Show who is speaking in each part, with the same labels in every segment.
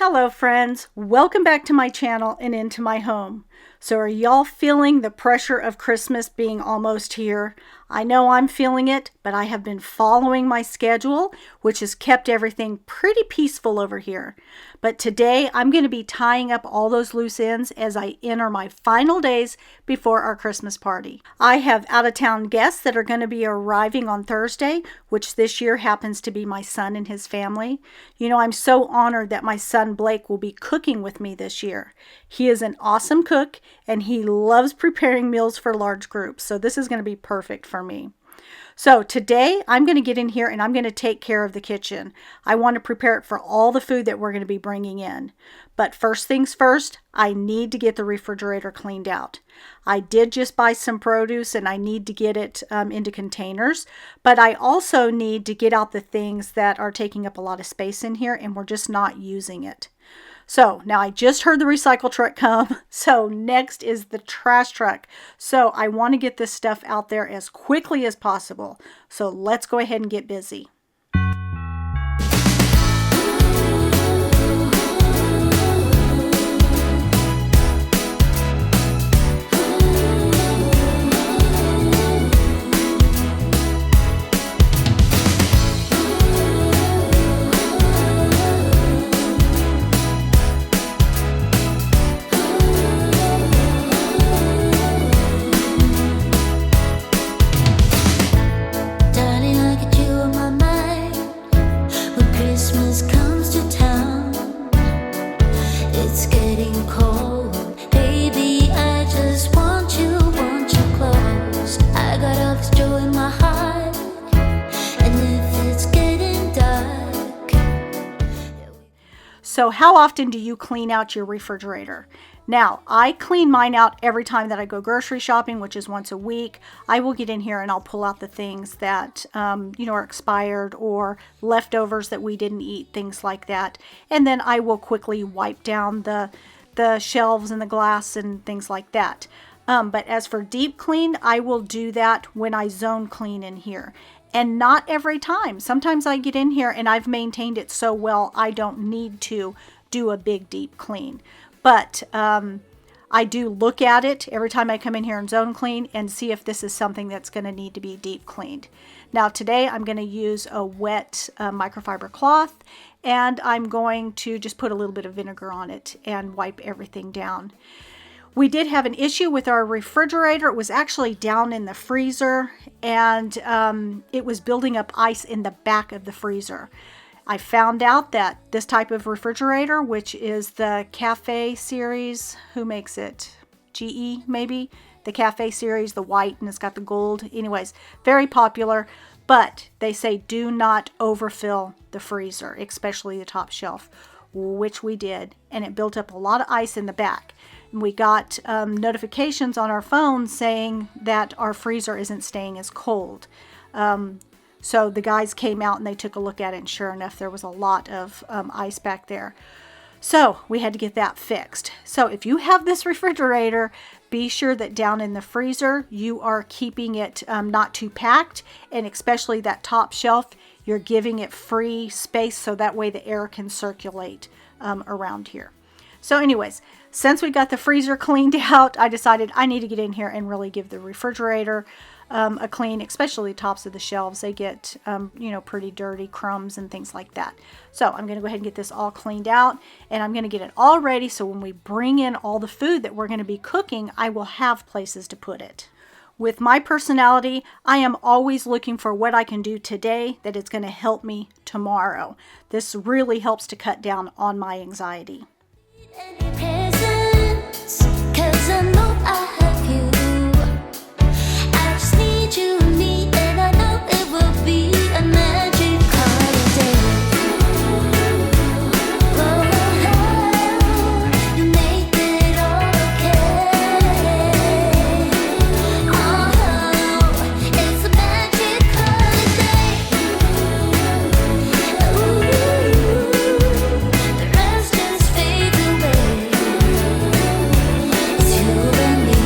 Speaker 1: Hello friends, welcome back to my channel and into my home. So are y'all feeling the pressure of Christmas being almost here? I know I'm feeling it, but I have been following my schedule, which has kept everything pretty peaceful over here. But today I'm going to be tying up all those loose ends as I enter my final days before our Christmas party. I have out-of-town guests that are going to be arriving on Thursday, which this year happens to be my son and his family. You know, I'm so honored that my son Blake will be cooking with me this year. He is an awesome cook and he loves preparing meals for large groups, so this is going to be perfect for me. So today I'm going to get in here and I'm going to take care of the kitchen. I want to prepare it for all the food that we're going to be bringing in. But first things first, I need to get the refrigerator cleaned out. I did just buy some produce and I need to get it into containers, but I also need to get out the things that are taking up a lot of space in here and we're just not using it. So now I just heard the recycle truck come. So next is the trash truck. So I want to get this stuff out there as quickly as possible. So let's go ahead and get busy. So how often do you clean out your refrigerator? Now, I clean mine out every time that I go grocery shopping, which is once a week. I will get in here and I'll pull out the things that, are expired or leftovers that we didn't eat, things like that. And then I will quickly wipe down the shelves and the glass and things like that. But as for deep clean, I will do that when I zone clean in here. And not every time. Sometimes I get in here and I've maintained it so well I don't need to do a big deep clean. But I do look at it every time I come in here and zone clean and see if this is something that's going to need to be deep cleaned. Now today I'm going to use a wet microfiber cloth and I'm going to just put a little bit of vinegar on it and wipe everything down. We did have an issue with our refrigerator. It was actually down in the freezer and it was building up ice in the back of the freezer. I found out that this type of refrigerator, which is the Cafe series, who makes it? GE maybe? The Cafe series, the white, and it's got the gold. Anyways, very popular, but they say do not overfill the freezer, especially the top shelf, which we did, and it built up a lot of ice in the back. We got notifications on our phone saying that our freezer isn't staying as cold. So the guys came out and they took a look at it, and sure enough, there was a lot of ice back there. So we had to get that fixed. So if you have this refrigerator, be sure that down in the freezer, you are keeping it not too packed, and especially that top shelf, you're giving it free space so that way the air can circulate around here. So anyways, since we got the freezer cleaned out, I decided I need to get in here and really give the refrigerator a clean, especially the tops of the shelves. They get, pretty dirty, crumbs and things like that. So I'm going to go ahead and get this all cleaned out and I'm going to get it all ready so when we bring in all the food that we're going to be cooking, I will have places to put it. With my personality, I am always looking for what I can do today that is going to help me tomorrow. This really helps to cut down on my anxiety.
Speaker 2: Any presents, 'cause I know I have you. I just need you, and I know it will be a magic holiday. Oh, you make it all okay. Oh, it's a magic holiday. Ooh, the rest just fades away. It's you and me.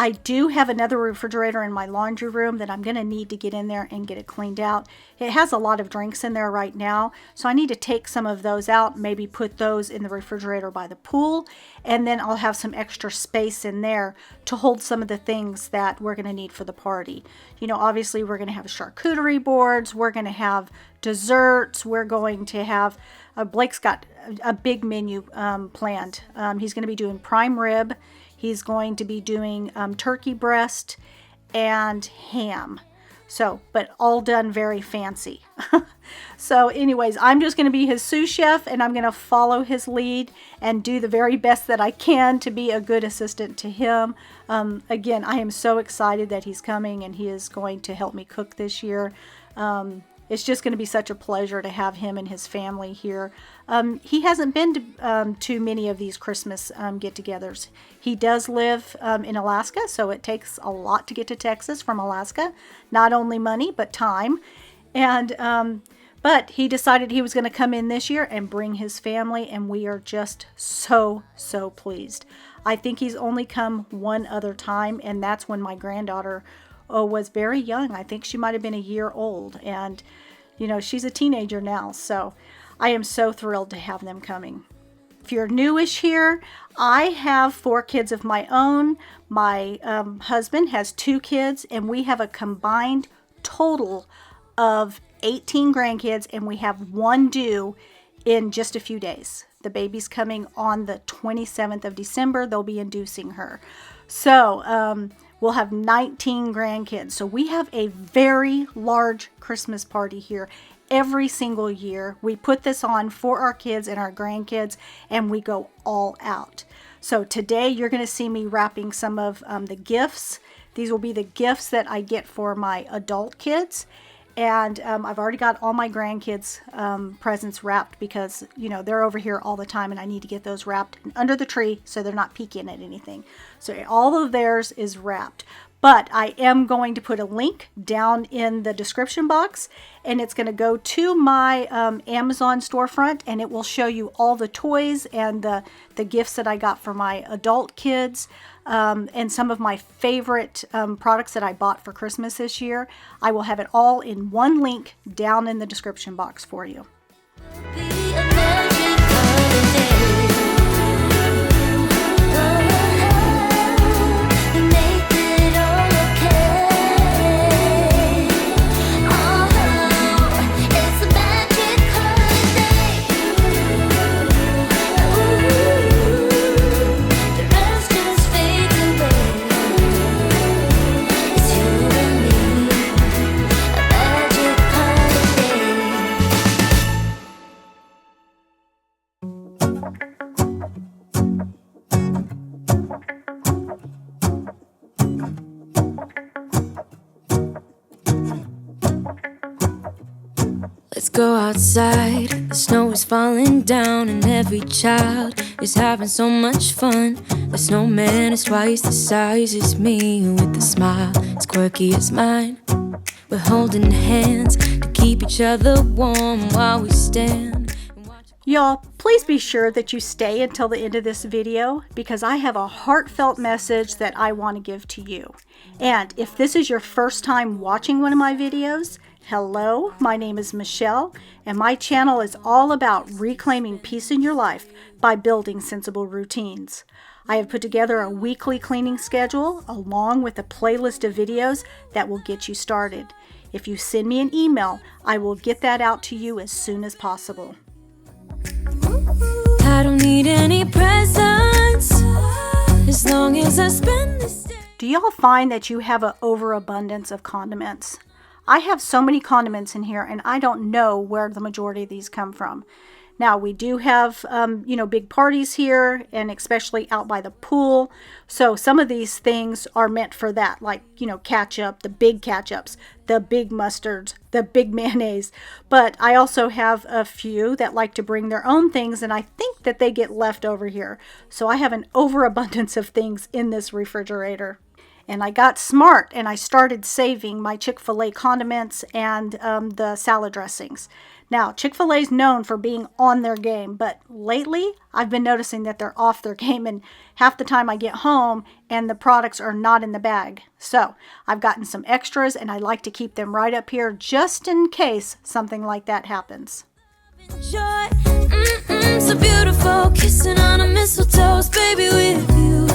Speaker 1: I do have another refrigerator in my laundry room that I'm going to need to get in there and get it cleaned out. It has a lot of drinks in there right now, so I need to take some of those out, maybe put those in the refrigerator by the pool, and then I'll have some extra space in there to hold some of the things that we're going to need for the party. You know, obviously we're going to have charcuterie boards, we're going to have desserts, we're going to have, Blake's got a big menu planned. He's going to be doing prime rib. He's going to be doing turkey breast and ham. So, but all done very fancy. So anyways, I'm just going to be his sous chef, and I'm going to follow his lead and do the very best that I can to be a good assistant to him. Again, I am so excited that he's coming and he is going to help me cook this year. It's just going to be such a pleasure to have him and his family here. He hasn't been to many of these Christmas get-togethers. He does live in Alaska, so it takes a lot to get to Texas from Alaska. Not only money, but time. And but he decided he was going to come in this year and bring his family, and we are just so pleased. I think he's only come one other time, and that's when my granddaughter was very young. I think she might have been a year old, and you know, she's a teenager now, so I am so thrilled to have them coming. If you're newish here, I have 4 kids of my own. My husband has 2 kids, and we have a combined total of 18 grandkids, and we have 1 due in just a few days. The baby's coming on the 27th of December. They'll be inducing her. So we'll have 19 grandkids. So we have a very large Christmas party here every single year. We put this on for our kids and our grandkids, and we go all out. So today you're going to see me wrapping some of the gifts. These will be the gifts that I get for my adult kids. And I've already got all my grandkids' presents wrapped because, you know, they're over here all the time, and I need to get those wrapped under the tree so they're not peeking at anything. So all of theirs is wrapped. But I am going to put a link down in the description box, and it's going to go to my Amazon storefront, and it will show you all the toys and the gifts that I got for my adult kids, and some of my favorite products that I bought for Christmas this year. I will have it all in one link down in the description box for you.
Speaker 2: Be a magic holiday. Make it all okay. Oh, it's a magic holiday. Ooh, the rest just fades away. It's you and me, a magic holiday. Let's go outside. The snow is falling down, and every child is having so much fun. The snowman is twice the size as me, with a smile as quirky as mine. We're holding hands to keep each other warm while we stand and watch.
Speaker 1: Y'all, please be sure that you stay until the end of this video, because I have a heartfelt message that I want to give to you. And if this is your first time watching one of my videos, hello, my name is Michelle, and my channel is all about reclaiming peace in your life by building sensible routines. I have put together a weekly cleaning schedule along with a playlist of videos that will get you started. If you send me an email, I will get that out to you as soon as possible.
Speaker 2: I don't need any presents as long as I spend this day.
Speaker 1: Do y'all find that you have an overabundance of condiments? I have so many condiments in here, and I don't know where the majority of these come from. Now, we do have, big parties here, and especially out by the pool. So some of these things are meant for that, like, ketchup, the big ketchups, the big mustards, the big mayonnaise. But I also have a few that like to bring their own things, and I think that they get left over here. So I have an overabundance of things in this refrigerator. And I got smart, and I started saving my Chick-fil-A condiments and the salad dressings. Now, Chick-fil-A is known for being on their game, but lately I've been noticing that they're off their game, and half the time I get home and the products are not in the bag. So I've gotten some extras, and I like to keep them right up here just in case something like that happens.
Speaker 2: Joy, so beautiful, kissing on a mistletoe, baby, with you.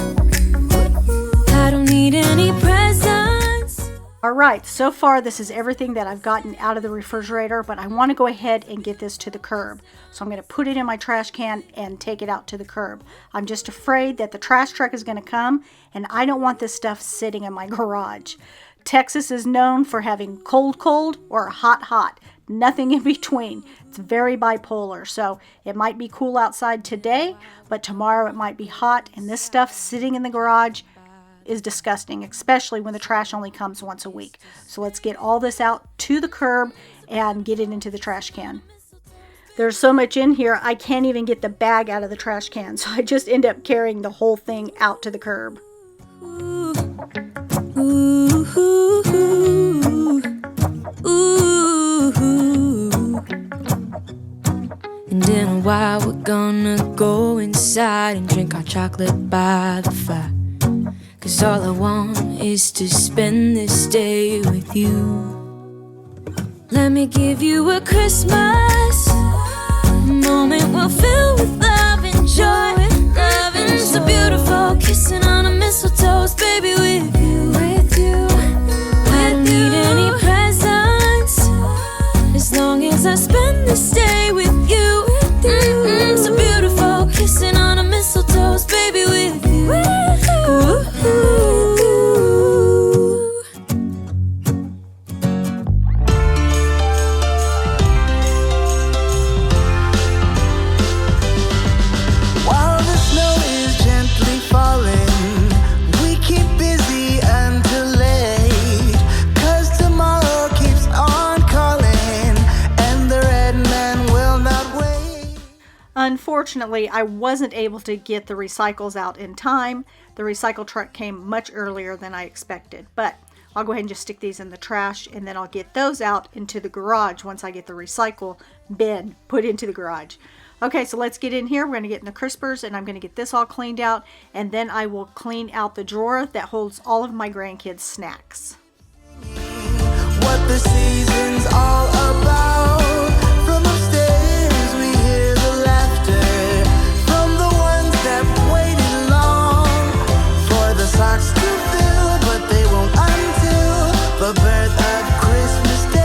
Speaker 2: I don't need any presents.
Speaker 1: All right, so far this is everything that I've gotten out of the refrigerator, but I want to go ahead and get this to the curb. So I'm going to put it in my trash can and take it out to the curb. I'm just afraid that the trash truck is going to come, and I don't want this stuff sitting in my garage. Texas is known for having cold, cold or hot, hot. Nothing in between. It's very bipolar. So it might be cool outside today, but tomorrow it might be hot, and this stuff sitting in the garage is disgusting, especially when the trash only comes once a week. So let's get all this out to the curb and get it into the trash can. There's so much in here, I can't even get the bag out of the trash can, so I just end up carrying the whole thing out to the curb.
Speaker 2: Ooh, ooh, ooh, ooh. And in a while we're gonna go inside and drink our chocolate by the fire. 'Cause all I want is to spend this day with you. Let me give you a Christmas moment we'll fill with love and joy. Loving so beautiful, kissing on a mistletoe, baby, with you. I don't need any presents as long as I spend this day with you. So beautiful, kissing on a mistletoe, baby, with you.
Speaker 3: While the snow is gently falling, we keep busy until late. 'Cause tomorrow keeps on calling, and the red man will not wait.
Speaker 1: Unfortunately, I wasn't able to get the recycles out in time. The recycle truck came much earlier than I expected, but I'll go ahead and just stick these in the trash, and then I'll get those out into the garage once I get the recycle bin put into the garage. Okay, so let's get in here. We're going to get in the crispers, and I'm going to get this all cleaned out, and then I will clean out the drawer that holds all of my grandkids' snacks.
Speaker 3: What the season's all about. From upstairs we hear the laughter from the ones that waited long for the socks to fill, but they won't until the birth of Christmas Day.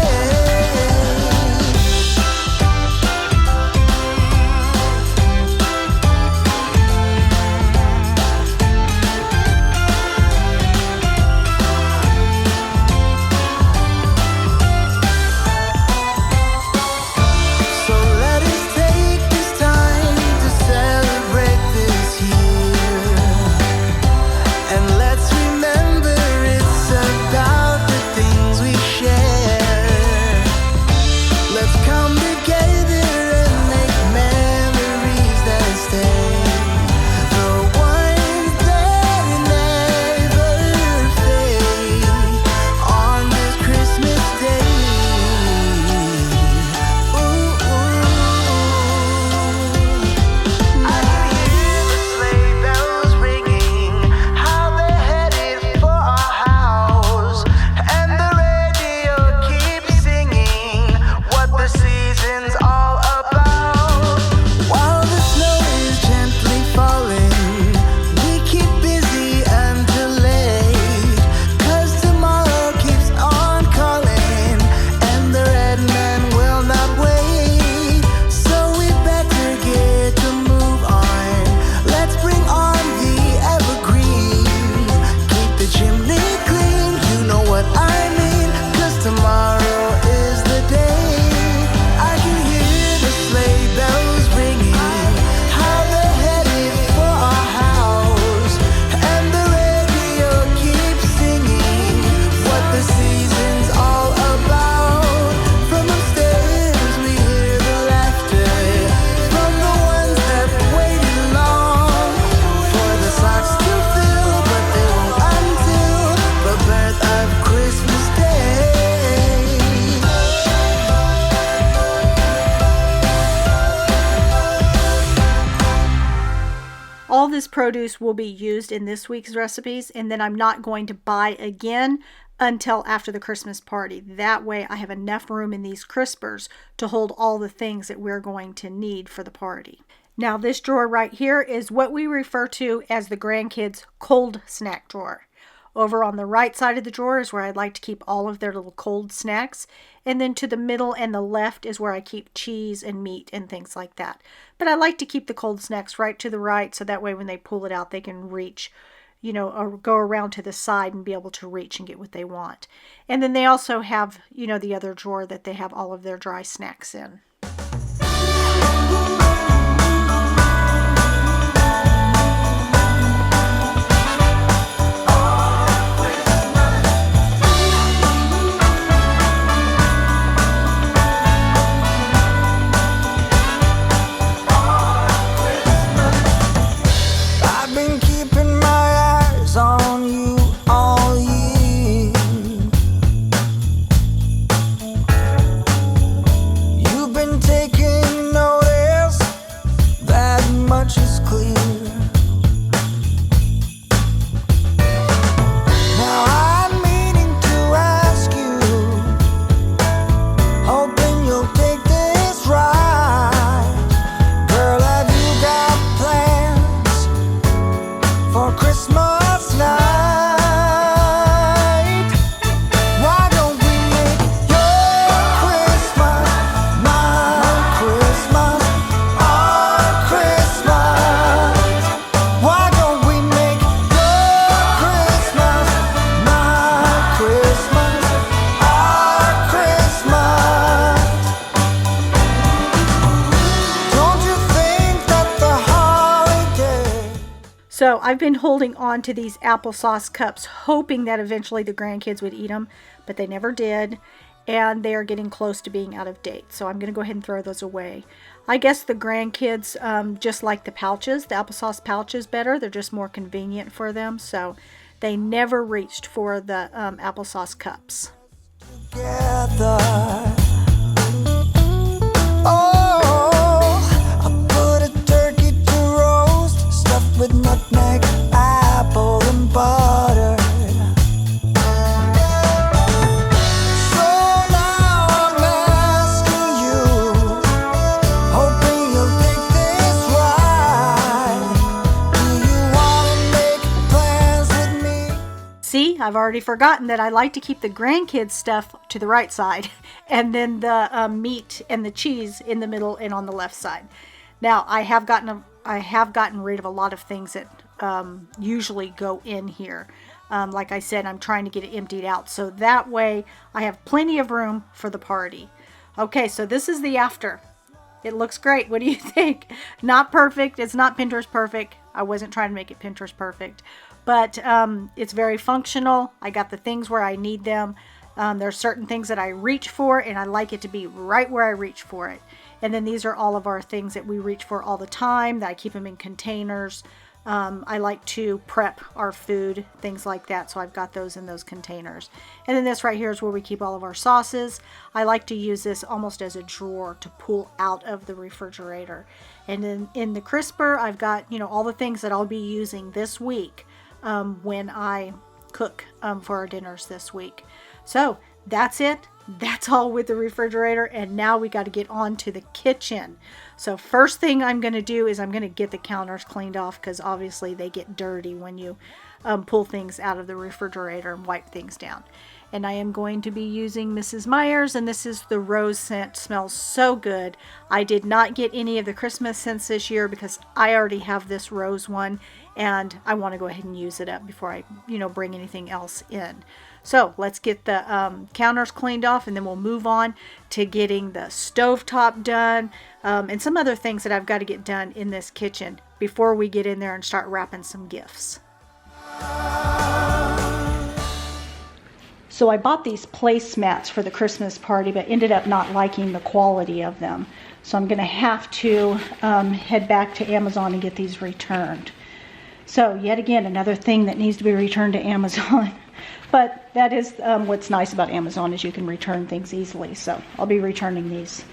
Speaker 1: All this produce will be used in this week's recipes, and then I'm not going to buy again until after the Christmas party. That way I have enough room in these crispers to hold all the things that we're going to need for the party. Now this drawer right here is what we refer to as the grandkids' cold snack drawer. Over on the right side of the drawer is where I'd like to keep all of their little cold snacks. And then to the middle and the left is where I keep cheese and meat and things like that. But I like to keep the cold snacks right to the right, so that way when they pull it out, they can reach, you know, or go around to the side and be able to reach and get what they want. And then they also have, you know, the other drawer that they have all of their dry snacks in.
Speaker 3: I've been keeping my eyes on you all year. You've been taking notice, that much is clear. Now I'm meaning to ask you, hoping you'll take this right. Girl, have you got plans for Christmas night? Why don't we make your Christmas my Christmas, our Christmas? Why don't we make your Christmas my Christmas, our Christmas? Don't you think that the holiday
Speaker 1: So I've been holding on to these applesauce cups, hoping that eventually the grandkids would eat them, but they never did. And they are getting close to being out of date. So I'm going to go ahead and throw those away. I guess the grandkids just like the pouches, the applesauce pouches better. They're just more convenient for them. So they never reached for the applesauce cups.
Speaker 3: together? Oh, I put a turkey to roast, stuffed with nutmeg, apple, and butter. So now I'm asking you, hoping you'll take this right. Do you wanna make plans with me?
Speaker 1: See, I've already forgotten that I like to keep the grandkids stuff to the right side and then the meat and the cheese in the middle and on the left side. Now, I have gotten rid of a lot of things that usually go in here. Like I said, I'm trying to get it emptied out, so that way I have plenty of room for the party. Okay, so this is the after. It looks great. What do you think? Not perfect. It's not Pinterest perfect. I wasn't trying to make it Pinterest perfect, but it's very functional. I got the things where I need them. There are certain things that I reach for, and I like it to be right where I reach for it. And then these are all of our things that we reach for all the time, that I keep them in containers. I like to prep our food, things like that, so I've got those in those containers. And then this right here is where we keep all of our sauces. I like to use this almost as a drawer to pull out of the refrigerator. And then in the crisper, I've got, you know, all the things that I'll be using this week when I cook for our dinners this week. So that's it. That's all with the refrigerator, and now we got to get on to the kitchen. So first thing I'm going to do is I'm going to get the counters cleaned off, because obviously they get dirty when you pull things out of the refrigerator and wipe things down. And I am going to be using Mrs. Meyer's, and this is the rose scent. Smells so good. I did not get any of the Christmas scents this year because I already have this rose one, and I want to go ahead and use it up before I, you know, bring anything else in. So let's get the counters cleaned off, and then we'll move on to getting the stovetop done and some other things that I've got to get done in this kitchen before we get in there and start wrapping some gifts. So I bought these placemats for the Christmas party, but ended up not liking the quality of them. So I'm going to have to head back to Amazon and get these returned. So yet again, another thing that needs to be returned to Amazon. But that is what's nice about Amazon, is you can return things easily. So I'll be returning these.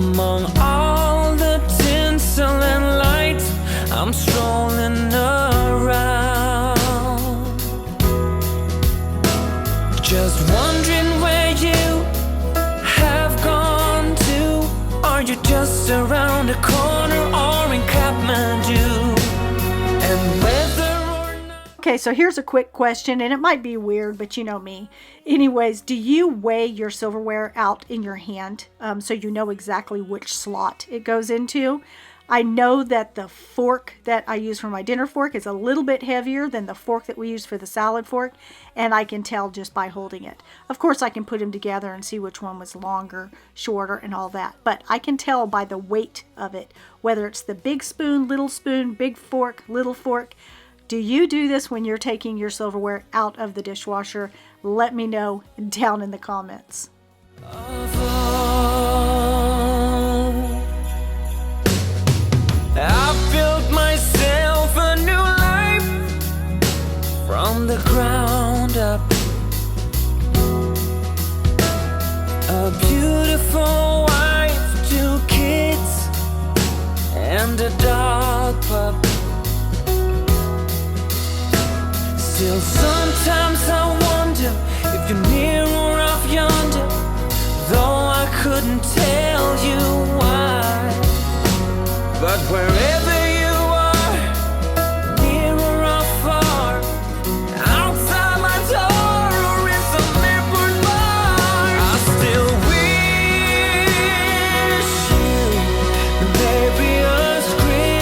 Speaker 4: Among all the tinsel and lights, I'm strolling around, just wondering where you have gone to. Are you just around the corner or in Kathmandu? And whether or not...
Speaker 1: Okay, so here's a quick question, and it might be weird, but you know me. Anyways, do you weigh your silverware out in your hand so you know exactly which slot it goes into? I know that the fork that I use for my dinner fork is a little bit heavier than the fork that we use for the salad fork, and I can tell just by holding it. Of course, I can put them together and see which one was longer, shorter, and all that, but I can tell by the weight of it, whether it's the big spoon, big fork, little fork. Do you do this when you're taking your silverware out of the dishwasher? Let me know down in the comments.
Speaker 4: I built myself a new life from the ground up. A beautiful wife, 2 kids, and a dog pup. Still sometimes I wonder if you're near or off yonder, though I couldn't tell you why. But wherever you are, near or afar, outside my door or in some airport bar, I still wish you the merriest Christmas.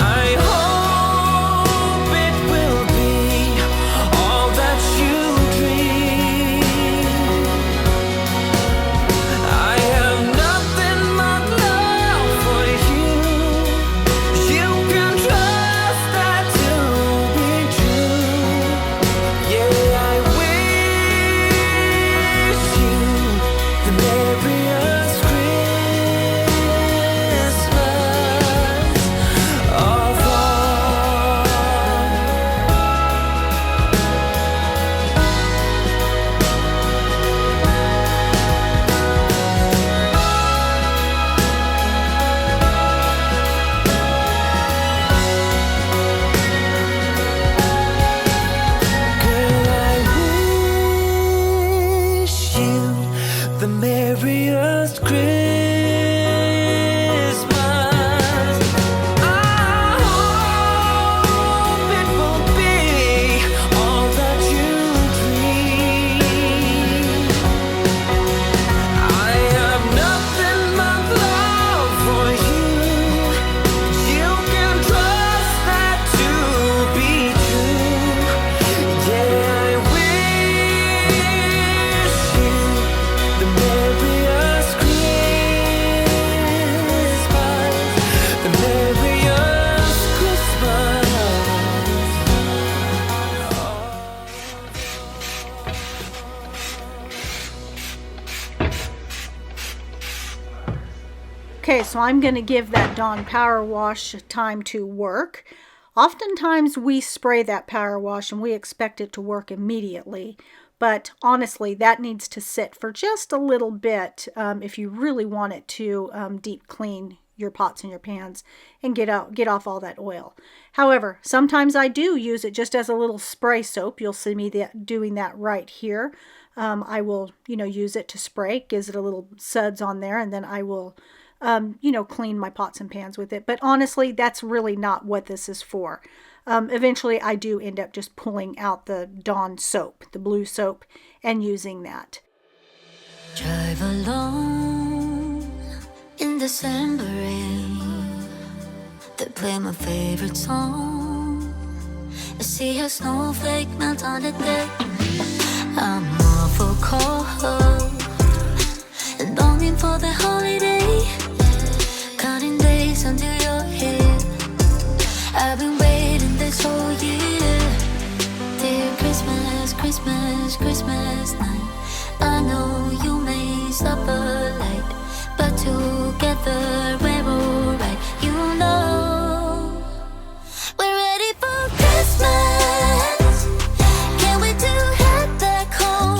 Speaker 4: I hope it will be all that you dream. I have nothing but love for you. You can trust that to be true. Yeah, I wish you the merriest Christmas of all. Girl, I wish you the merriest Christmas. I hope it will be all that you dream. I have nothing but love for you. You can trust that to be true. Yeah, I wish you the merriest Christmas, the merriest Christmas.
Speaker 1: Okay, so I'm going to give that Dawn Power Wash time to work. Oftentimes we spray that power wash and we expect it to work immediately, but honestly that needs to sit for just a little bit if you really want it to deep clean your pots and your pans and get off all that oil. However, sometimes I do use it just as a little spray soap. You'll see me doing that right here. I will, use it to spray, gives it a little suds on there, and then I will clean my pots and pans with it. But honestly, that's really not what this is for. Eventually, I do end up just pulling out the Dawn soap, the blue soap, and using that.
Speaker 2: Drive alone in December rain. They play my favorite song. I see a snowflake melt on the deck. I'm awful cold and longing for the holiday. Counting days until you're here. I've been waiting this whole year. Dear Christmas, Christmas, Christmas night. I know you may stop a light, but together we're alright. You know we're ready for Christmas. Can't wait to head back home.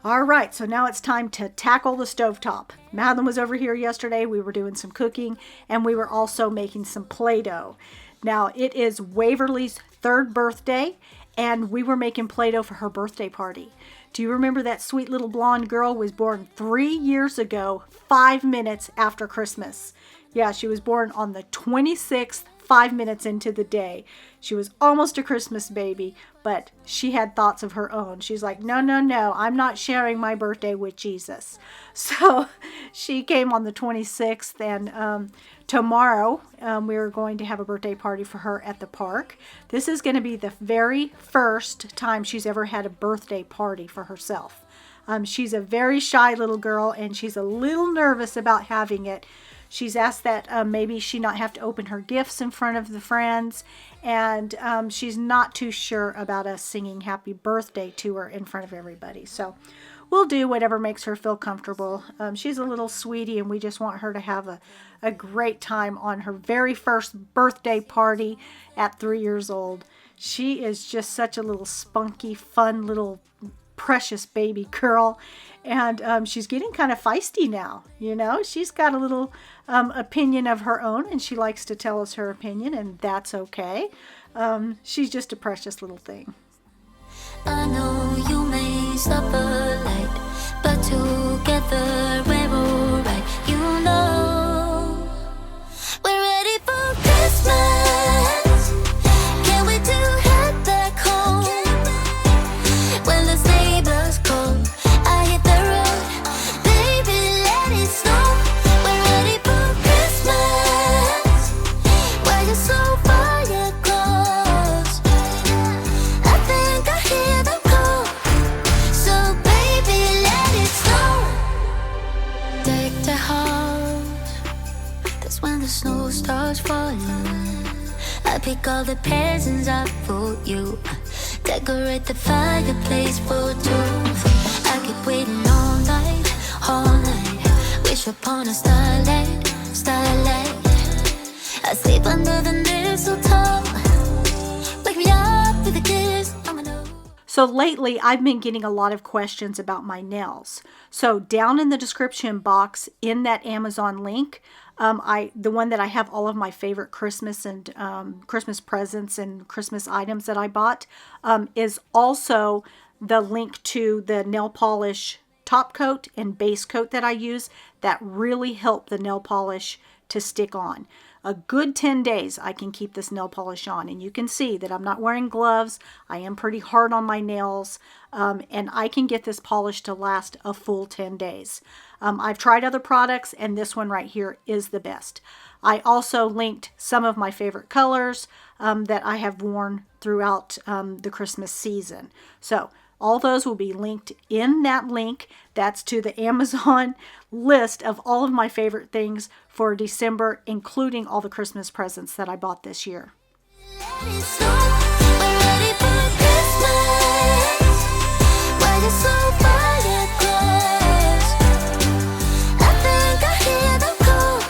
Speaker 1: All right, so now it's time to tackle the stovetop. Madeline was over here yesterday. We were doing some cooking, and we were also making some Play-Doh. Now, it is Waverly's 3rd birthday, and we were making Play-Doh for her birthday party. Do you remember that sweet little blonde girl was born 3 years ago, 5 minutes after Christmas? Yeah, she was born on the 26th, 5 minutes into the day. She was almost a Christmas baby, but she had thoughts of her own. She's like, no, I'm not sharing my birthday with Jesus. So she came on the 26th, and tomorrow we're going to have a birthday party for her at the park. This is going to be the very first time she's ever had a birthday party for herself. She's a very shy little girl, and she's a little nervous about having it. She's asked that maybe she not have to open her gifts in front of the friends, and she's not too sure about us singing happy birthday to her in front of everybody. So we'll do whatever makes her feel comfortable. She's a little sweetie, and we just want her to have a great time on her very first birthday party at 3 years old. She is just such a little spunky, fun little precious baby girl, and she's getting kind of feisty now. You know, she's got a little opinion of her own, and she likes to tell us her opinion, and that's okay. She's just a precious little thing.
Speaker 2: I know you may stop a light, but together we're alright. You know we're ready for Christmas. Can't wait to head back home. When the neighbors call, I hit the road. Baby, let it snow. We're ready for Christmas. Why you so far yet close? I think I hear them call. So baby, let it snow. Deck the house. That's when the snow starts falling. I pick all the presents up for you. Decorate the fireplace for two. I keep waiting all night, all night. Wish upon a starlight, starlight. I sleep under the mistletoe. Wake me up with a kiss on my nose.
Speaker 1: So lately, I've been getting a lot of questions about my nails. So down in the description box, in that Amazon link, the one that I have all of my favorite Christmas and Christmas presents and Christmas items that I bought, is also the link to the nail polish top coat and base coat that I use that really help the nail polish to stick on. A good 10 days I can keep this nail polish on, and you can see that I'm not wearing gloves. I am pretty hard on my nails, and I can get this polish to last a full 10 days. I've tried other products, and this one right here is the best. I also linked some of my favorite colors that I have worn throughout the Christmas season. So all those will be linked in that link. That's to the Amazon list of all of my favorite things for December, including all the Christmas presents that I bought this year.
Speaker 2: Let it snow. We're ready for Christmas. Why you so far yet close? I think I hear them call.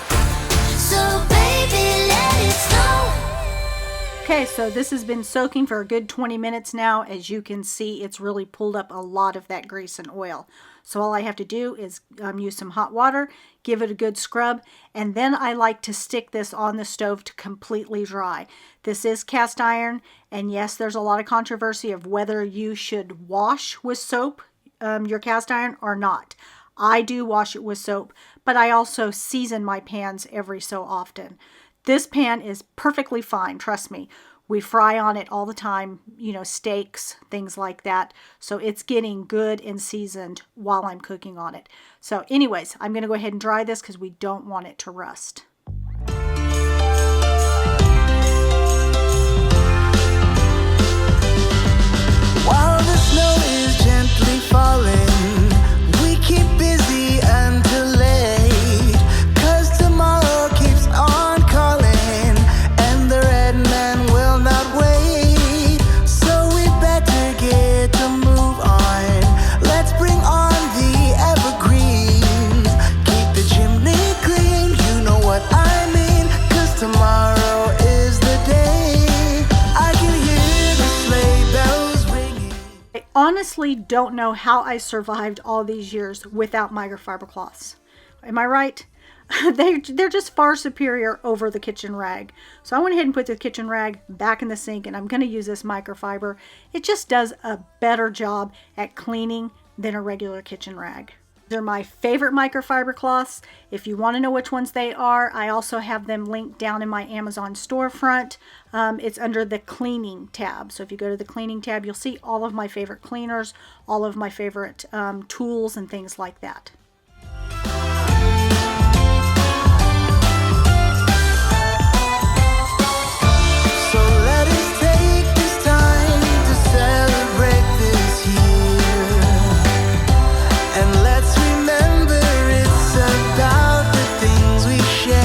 Speaker 2: So baby, let it snow.
Speaker 1: Okay, so this has been soaking for a good 20 minutes now. As you can see, it's really pulled up a lot of that grease and oil. So all I have to do is use some hot water, give it a good scrub, and then I like to stick this on the stove to completely dry. This is cast iron, and yes, there's a lot of controversy of whether you should wash with soap your cast iron or not. I do wash it with soap, but I also season my pans every so often. This pan is perfectly fine, trust me. We fry on it all the time, you know, steaks, things like that. So it's getting good and seasoned while I'm cooking on it. So anyways, I'm going to go ahead and dry this because we don't want it to rust.
Speaker 3: While the snow is gently falling, we keep busy until late. 'Cause tomorrow keeps on calling, and the red man will not wait. So we better get to move on. Let's bring on the evergreens. Keep the chimney clean, you know what
Speaker 1: honestly don't know how I survived all these years without microfiber cloths. Am I right? They're just far superior over the kitchen rag. So I went ahead and put the kitchen rag back in the sink, and I'm going to use this microfiber. It just does a better job at cleaning than a regular kitchen rag. They're my favorite microfiber cloths. If you want to know which ones they are, I also have them linked down in my Amazon storefront. It's under the cleaning tab. So if you go to the cleaning tab, you'll see all of my favorite cleaners, all of my favorite tools and things like that.
Speaker 3: So let us take this time to celebrate this year, and let's remember it's about the things we share.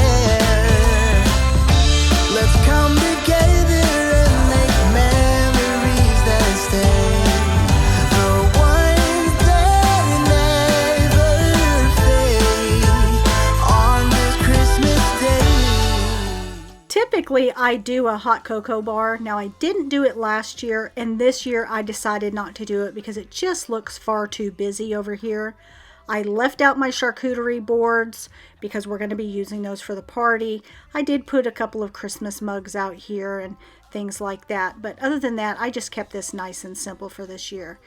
Speaker 3: Let's come together and make memories that stay, the ones that never fade on this Christmas day.
Speaker 1: Typically, I do a hot cocoa bar. Now, I didn't do it last year, and this year I decided not to do it because it just looks far too busy over here. I left out my charcuterie boards because we're going to be using those for the party. I did put a couple of Christmas mugs out here and things like that, but other than that, I just kept this nice and simple for this year.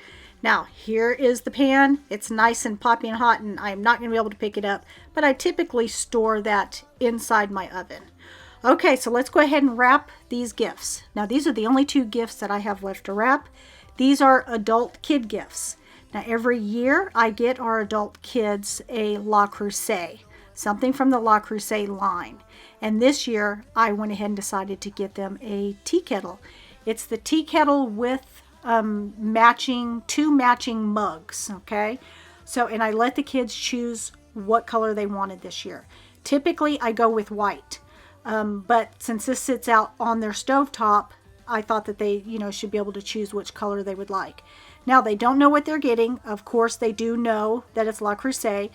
Speaker 1: Now, here is the pan. It's nice and poppy and hot, and I'm not going to be able to pick it up, but I typically store that inside my oven. Okay, so let's go ahead and wrap these gifts. Now, these are the only two gifts that I have left to wrap. These are adult kid gifts. Now, every year I get our adult kids a La Crusade, something from the La Crusade line. And this year I went ahead and decided to get them a tea kettle. It's the tea kettle with two matching mugs, okay? So, and I let the kids choose what color they wanted this year. Typically I go with white. But since this sits out on their stovetop, I thought that they, should be able to choose which color they would like. Now, they don't know what they're getting. Of course, they do know that it's La Crusade,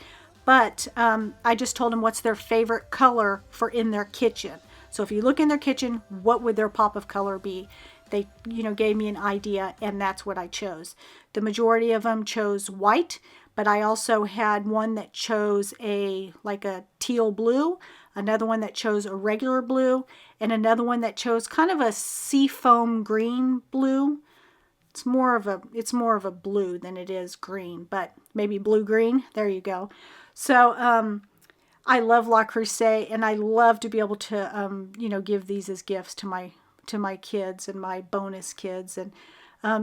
Speaker 1: but I just told them what's their favorite color for in their kitchen. So if you look in their kitchen, what would their pop of color be? They, gave me an idea, and that's what I chose. The majority of them chose white, but I also had one that chose a teal blue, another one that chose a regular blue, and another one that chose kind of a seafoam green blue. It's more of a blue than it is green, but maybe blue-green. There you go. So I love La Crusade, and I love to be able to give these as gifts to my kids and my bonus kids, and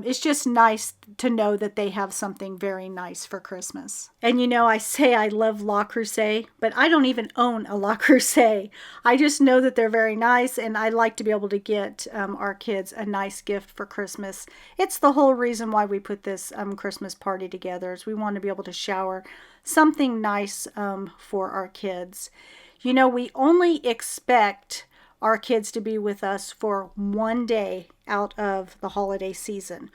Speaker 1: it's just nice to know that they have something very nice for Christmas. And I say I love La Crusade, but I don't even own a La Crusade. I just know that they're very nice, and I like to be able to get our kids a nice gift for Christmas. It's the whole reason why we put this Christmas party together, is we want to be able to shower something nice for our kids. We only expect our kids to be with us for one day out of the holiday season.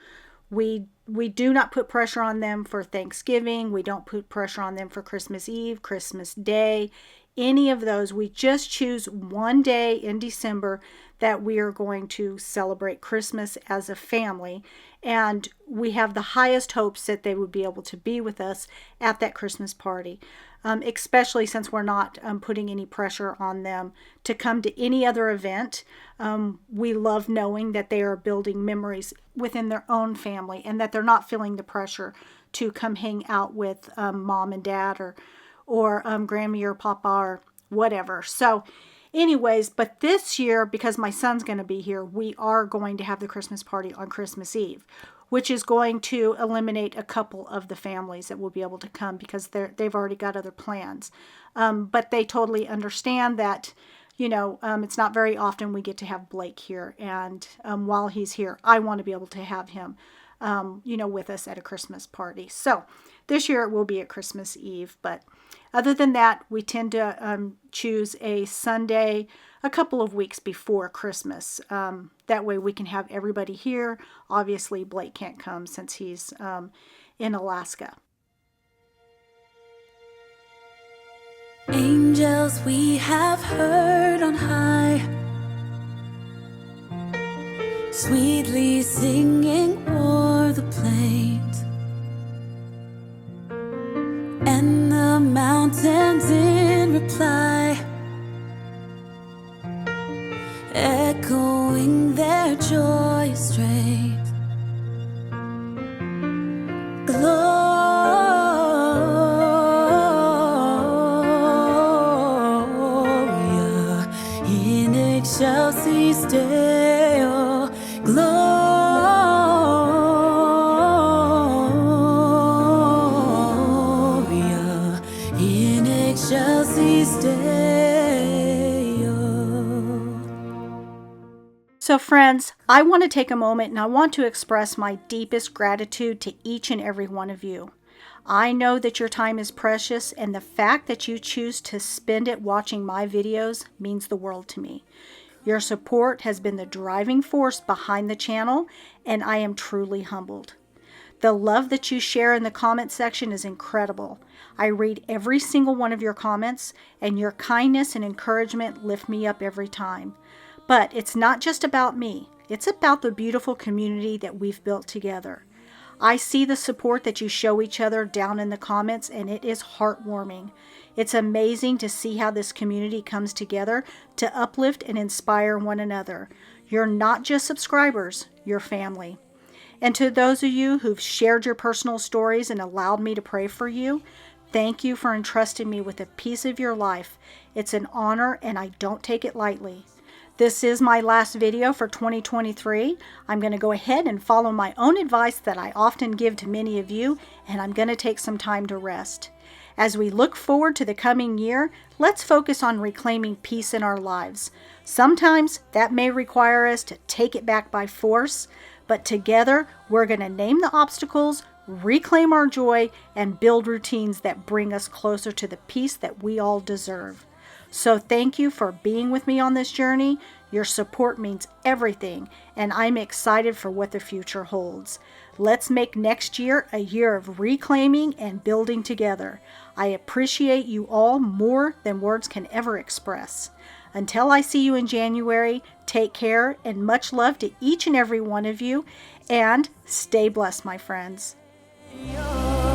Speaker 1: We do not put pressure on them for Thanksgiving. We don't put pressure on them for Christmas Eve, Christmas Day, any of those. We just choose one day in December that we are going to celebrate Christmas as a family, and we have the highest hopes that they would be able to be with us at that Christmas party, especially since we're not putting any pressure on them to come to any other event. We love knowing that they are building memories within their own family, and that they're not feeling the pressure to come hang out with mom and dad or Grammy or Papa or whatever. So anyways, but this year, because my son's going to be here, we are going to have the Christmas party on Christmas Eve, which is going to eliminate a couple of the families that will be able to come because they've already got other plans. But they totally understand that, it's not very often we get to have Blake here. And while he's here, I want to be able to have him, with us at a Christmas party. So this year it will be at Christmas Eve. But other than that, we tend to choose a Sunday a couple of weeks before Christmas. That way we can have everybody here. Obviously, Blake can't come since he's in Alaska.
Speaker 2: Angels we have heard on high, sweetly singing o'er the plain. and the mountains in reply, echoing their joyous strains. Gloria in excelsis Deo. Gloria in excelsis Deo.
Speaker 1: So friends, I want to take a moment and I want to express my deepest gratitude to each and every one of you. I know that your time is precious, and the fact that you choose to spend it watching my videos means the world to me. Your support has been the driving force behind the channel, and I am truly humbled. The love that you share in the comment section is incredible. I read every single one of your comments, and your kindness and encouragement lift me up every time. But it's not just about me. It's about the beautiful community that we've built together. I see the support that you show each other down in the comments, and it is heartwarming. It's amazing to see how this community comes together to uplift and inspire one another. You're not just subscribers, you're family. And to those of you who've shared your personal stories and allowed me to pray for you, thank you for entrusting me with a piece of your life. It's an honor, and I don't take it lightly. This is my last video for 2023. I'm going to go ahead and follow my own advice that I often give to many of you, and I'm going to take some time to rest. As we look forward to the coming year, let's focus on reclaiming peace in our lives. Sometimes that may require us to take it back by force, but together we're going to name the obstacles, reclaim our joy, and build routines that bring us closer to the peace that we all deserve. So thank you for being with me on this journey. Your support means everything, and I'm excited for what the future holds. Let's make next year a year of reclaiming and building together. I appreciate you all more than words can ever express. Until I see you in January, take care and much love to each and every one of you, and stay blessed, my friends.
Speaker 4: Yo.